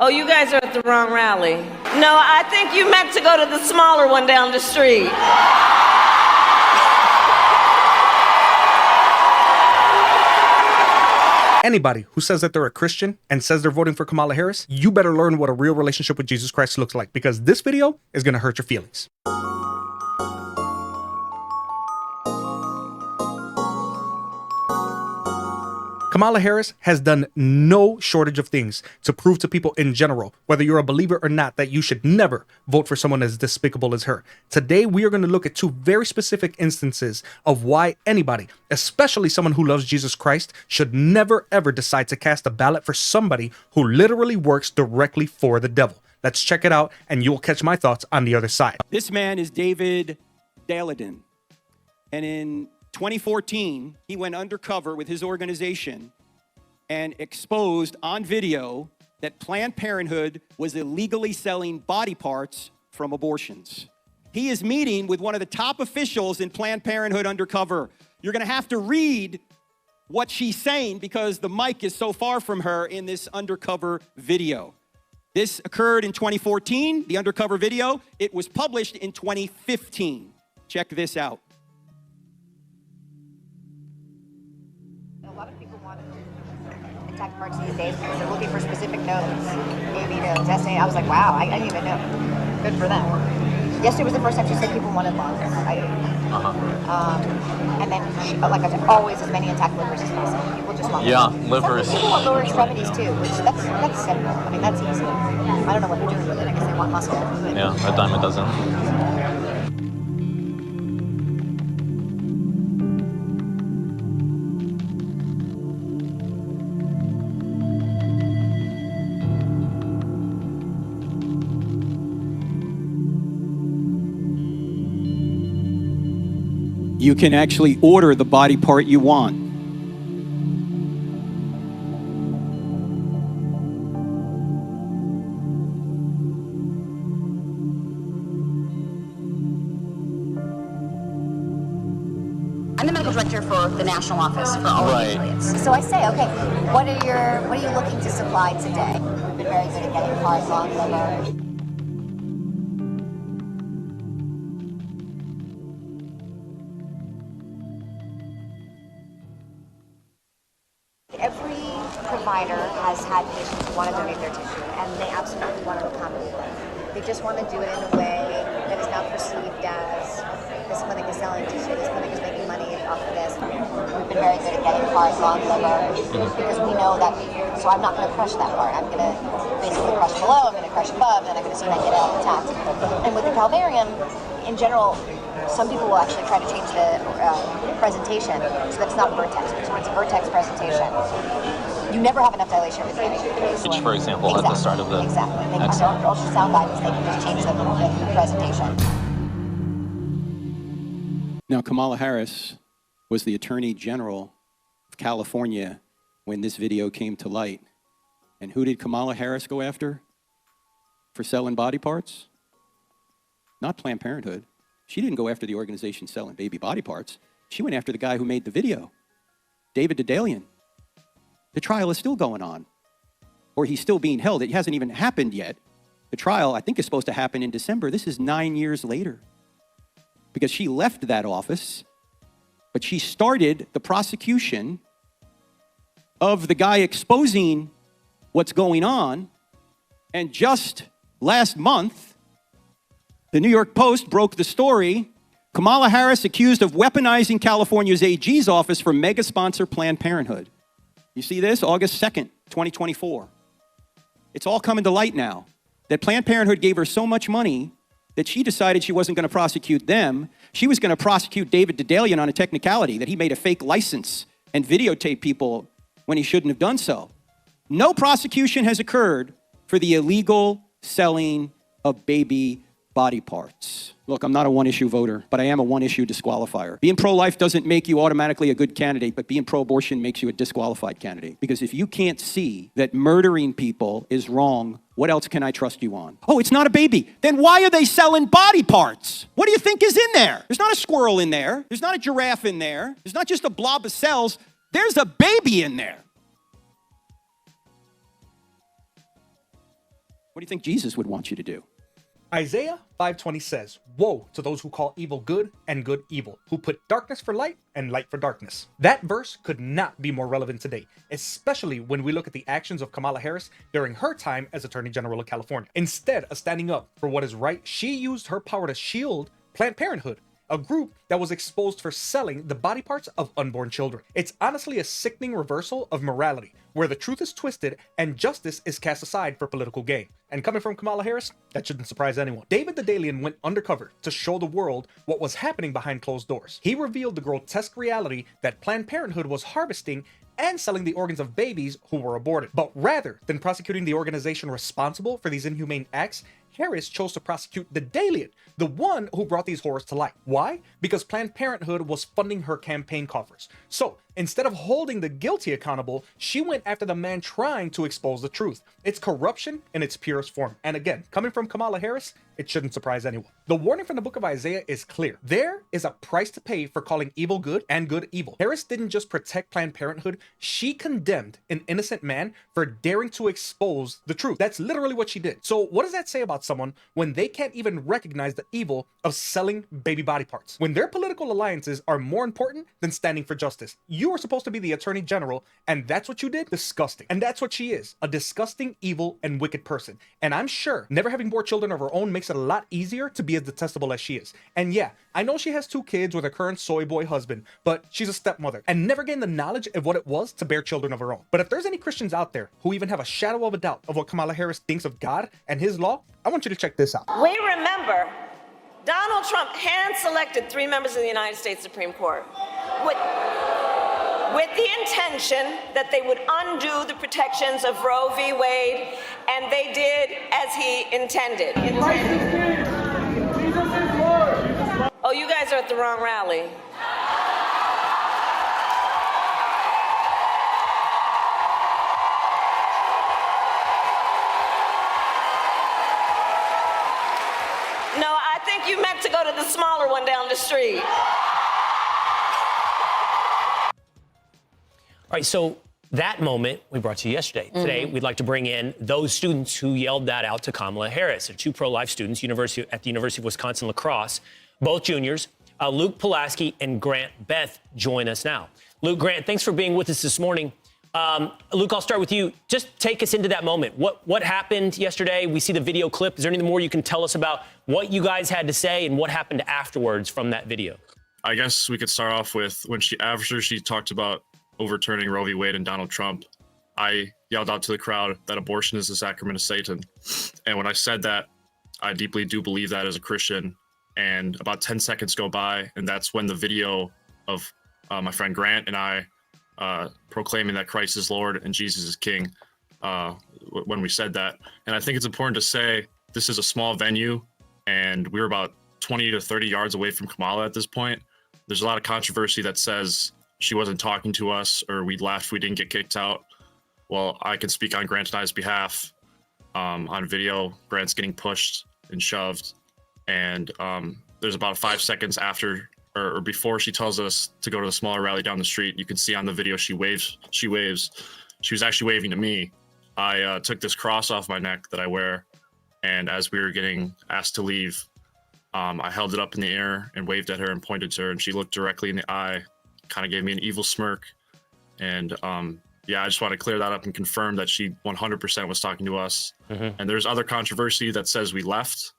Oh, you guys are at the wrong rally. No, I think you meant to go to the smaller one down the street. Anybody who says that they're a Christian and says they're voting for Kamala Harris, you better learn what a real relationship with Jesus Christ looks like, because this video is going to hurt your feelings. Kamala Harris has done no shortage of things to prove to people in general, whether you're a believer or not, that you should never vote for someone as despicable as her. Today, we are going to look at two very specific instances of why anybody, especially someone who loves Jesus Christ, should never ever decide to cast a ballot for somebody who literally works directly for the devil. Let's check it out, and you'll catch my thoughts on the other side. This man is David Daladin, and in 2014, he went undercover with his organization and exposed on video that Planned Parenthood was illegally selling body parts from abortions. He is meeting with one of the top officials in Planned Parenthood undercover. You're going to have to read what she's saying because the mic is so far from her in this undercover video. This occurred in 2014, the undercover video. It was published in 2015. Check this out. A lot of people want to attack parts these days because they're looking for specific notes, maybe to testing. I was like, wow, I didn't even know. Good for them. Yesterday was the first time she said people wanted lungs. And then, like I said, always as many attack livers as possible. People just want livers. Some people want lower extremities too, which that's simple. I mean, that's easy. I don't know what they're doing with it. I guess they want muscle. Yeah, a dime a dozen. You can actually order the body part you want. I'm the medical director for the national office for all of the affiliates. So I say, okay, what are you looking to supply today? We've been very good at getting cars on liver. Every provider has had patients who want to donate their tissue, and they absolutely want to accommodate them. They just want to do it in a way that is not perceived as this clinic is selling tissue, this clinic is making money off of this. We've been very good at getting cars on liver because we know that, so I'm not going to crush that part. I'm going to basically crush below, I'm going to crush above, and I'm going to see when I get out intact. And with the calvarium, in general, some people will actually try to change the presentation so that it's not vertex, because when it's a vertex presentation, you never have enough dilation at the beginning. For example, at the start of the... Exactly. They can ultrasound guidance, they can just change the presentation. Now, Kamala Harris was the Attorney General of California when this video came to light. And who did Kamala Harris go after for selling body parts? Not Planned Parenthood. She didn't go after the organization selling baby body parts. She went after the guy who made the video, David Daladin. The trial is still going on, or he's still being held. It hasn't even happened yet. The trial, I think, is supposed to happen in December. This is 9 years later because she left that office, but she started the prosecution of the guy exposing what's going on. And just last month, the New York Post broke the story. Kamala Harris accused of weaponizing California's AG's office for mega sponsor Planned Parenthood. You see this? August 2nd, 2024. It's all coming to light now that Planned Parenthood gave her so much money that she decided she wasn't going to prosecute them. She was going to prosecute David Daladin on a technicality that he made a fake license and videotaped people when he shouldn't have done so. No prosecution has occurred for the illegal selling of baby body parts. Look, I'm not a one-issue voter, but I am a one-issue disqualifier. Being pro-life doesn't make you automatically a good candidate, but being pro-abortion makes you a disqualified candidate. Because if you can't see that murdering people is wrong, what else can I trust you on? Oh, it's not a baby. Then why are they selling body parts? What do you think is in there? There's not a squirrel in there. There's not a giraffe in there. There's not just a blob of cells. There's a baby in there. What do you think Jesus would want you to do? Isaiah 5:20 says, "Woe to those who call evil good and good evil, who put darkness for light and light for darkness." That verse could not be more relevant today, especially when we look at the actions of Kamala Harris during her time as Attorney General of California. Instead of standing up for what is right, she used her power to shield Planned Parenthood, a group that was exposed for selling the body parts of unborn children. It's honestly a sickening reversal of morality, where the truth is twisted and justice is cast aside for political gain. And coming from Kamala Harris, that shouldn't surprise anyone. David the Dalian went undercover to show the world what was happening behind closed doors. He revealed the grotesque reality that Planned Parenthood was harvesting and selling the organs of babies who were aborted. But rather than prosecuting the organization responsible for these inhumane acts, Harris chose to prosecute the Dalian, the one who brought these horrors to light. Why? Because Planned Parenthood was funding her campaign coffers. So instead of holding the guilty accountable, she went after the man trying to expose the truth. It's corruption in its purest form. And again, coming from Kamala Harris, it shouldn't surprise anyone. The warning from the book of Isaiah is clear. There is a price to pay for calling evil good and good evil. Harris didn't just protect Planned Parenthood, she condemned an innocent man for daring to expose the truth. That's literally what she did. So what does that say about someone when they can't even recognize the evil of selling baby body parts? When their political alliances are more important than standing for justice. You were supposed to be the Attorney General, and that's what you did? Disgusting. And that's what she is, a disgusting, evil, and wicked person. And I'm sure never having more children of her own makes it a lot easier to be as detestable as she is. And yeah, I know she has 2 kids with her current soy boy husband, but she's a stepmother and never gained the knowledge of what it was to bear children of her own. But if there's any Christians out there who even have a shadow of a doubt of what Kamala Harris thinks of God and his law, I want you to check this out. We remember Donald Trump hand-selected 3 members of the United States Supreme Court with the intention that they would undo the protections of Roe v. Wade, and they did as he intended. Oh, you guys are at the wrong rally. No, I think you meant to go to the smaller one down the street. All right, so that moment we brought to you yesterday. Today, we'd like to bring in those students who yelled that out to Kamala Harris. They're 2 pro-life students at the University of Wisconsin-La Crosse, both juniors. Luke Pulaski and Grant Beth join us now. Luke, Grant, thanks for being with us this morning. Luke, I'll start with you. Just take us into that moment. What happened yesterday? We see the video clip. Is there anything more you can tell us about what you guys had to say and what happened afterwards from that video? I guess we could start off with when after she talked about overturning Roe v. Wade and Donald Trump, I yelled out to the crowd that abortion is the sacrament of Satan. And when I said that, I deeply do believe that as a Christian. And about 10 seconds go by, and that's when the video of my friend Grant and I proclaiming that Christ is Lord and Jesus is King, when we said that. And I think it's important to say this is a small venue, and we were about 20 to 30 yards away from Kamala at this point. There's a lot of controversy that says she wasn't talking to us or we left, we didn't get kicked out. Well, I can speak on Grant and I's behalf. On video, Grant's getting pushed and shoved. And there's about 5 seconds after or before she tells us to go to the smaller rally down the street, you can see on the video she waves. She was actually waving to me. I took this cross off my neck that I wear, and as we were getting asked to leave, I held it up in the air and waved at her and pointed to her, and she looked directly in the eye, kind of gave me an evil smirk. And yeah, I just want to clear that up and confirm that she 100% was talking to us. And there's other controversy that says we left.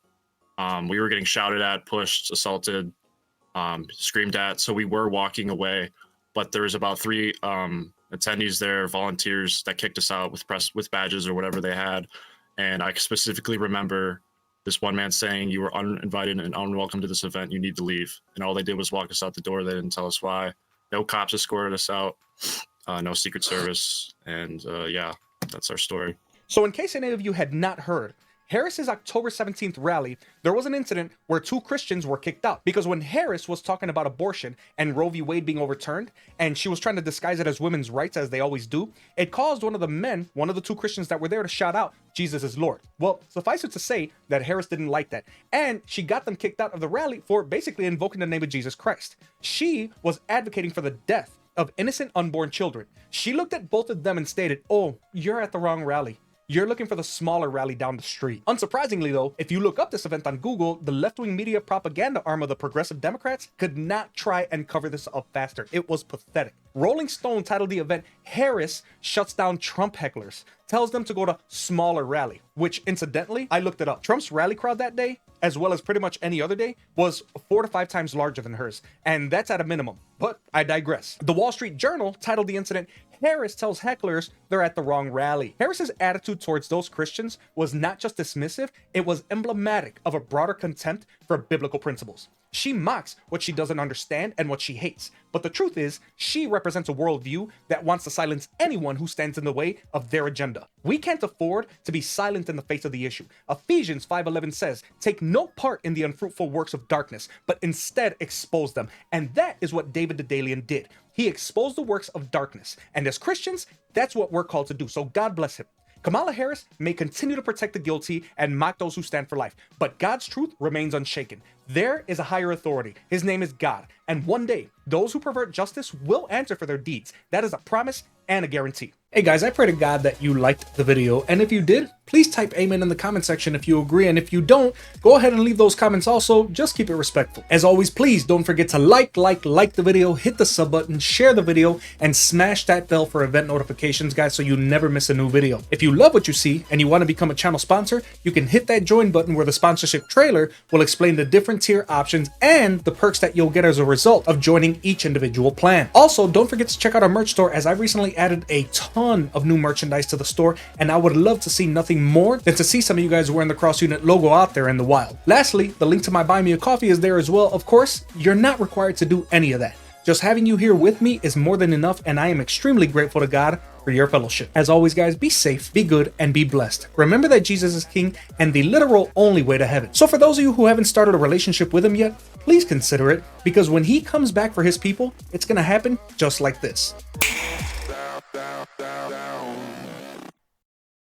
We were getting shouted at, pushed, assaulted, screamed at. So we were walking away, but there was about 3 attendees there, volunteers that kicked us out with badges or whatever they had. And I specifically remember this one man saying, "You were uninvited and unwelcome to this event. You need to leave." And all they did was walk us out the door. They didn't tell us why. No cops escorted us out. No Secret Service. And yeah, that's our story. So in case any of you had not heard, Harris's October 17th rally, there was an incident where 2 Christians were kicked out because when Harris was talking about abortion and Roe v. Wade being overturned, and she was trying to disguise it as women's rights as they always do, it caused one of the 2 Christians that were there to shout out, "Jesus is Lord." Well, suffice it to say that Harris didn't like that, and she got them kicked out of the rally for basically invoking the name of Jesus Christ. She was advocating for the death of innocent unborn children. She looked at both of them and stated, "Oh, you're at the wrong rally. you're looking for the smaller rally down the street. Unsurprisingly though, if you look up this event on Google, the left-wing media propaganda arm of the Progressive Democrats could not try and cover this up faster. It was pathetic. Rolling Stone titled the event, "Harris Shuts Down Trump Hecklers," tells them to go to smaller rally, which incidentally, I looked it up. Trump's rally crowd that day, as well as pretty much any other day, was 4 to 5 times larger than hers. And that's at a minimum, but I digress. The Wall Street Journal titled the incident, "Harris Tells Hecklers They're at the Wrong Rally." Harris's attitude towards those Christians was not just dismissive, it was emblematic of a broader contempt for biblical principles. She mocks what she doesn't understand and what she hates. But the truth is, she represents a worldview that wants to silence anyone who stands in the way of their agenda. We can't afford to be silent in the face of the issue. Ephesians 5:11 says, "Take no part in the unfruitful works of darkness, but instead expose them." And that is what David the Dalian did. He exposed the works of darkness. And as Christians, that's what we're called to do. So God bless him. Kamala Harris may continue to protect the guilty and mock those who stand for life, but God's truth remains unshaken. There is a higher authority. His name is God. And one day, those who pervert justice will answer for their deeds. That is a promise and a guarantee. Hey guys, I pray to God that you liked the video, and if you did, please type amen in the comment section if you agree, and if you don't, go ahead and leave those comments also. Just keep it respectful. As always, please don't forget to like the video, hit the sub button, share the video, and smash that bell for event notifications, guys, so you never miss a new video. If you love what you see and you want to become a channel sponsor, you can hit that join button where the sponsorship trailer will explain the different tier options and the perks that you'll get as a result of joining each individual plan. Also, don't forget to check out our merch store, as I've recently added a ton of new merchandise to the store, and I would love to see nothing more than to see some of you guys wearing the Cross Unit logo out there in the wild. Lastly, the link to my Buy Me a Coffee is there as well. Of course, you're not required to do any of that. Just having you here with me is more than enough, and I am extremely grateful to God for your fellowship. As always, guys, be safe, be good, and be blessed. Remember that Jesus is King and the literal only way to heaven. So for those of you who haven't started a relationship with him yet, please consider it, because when he comes back for his people, it's gonna happen just like this.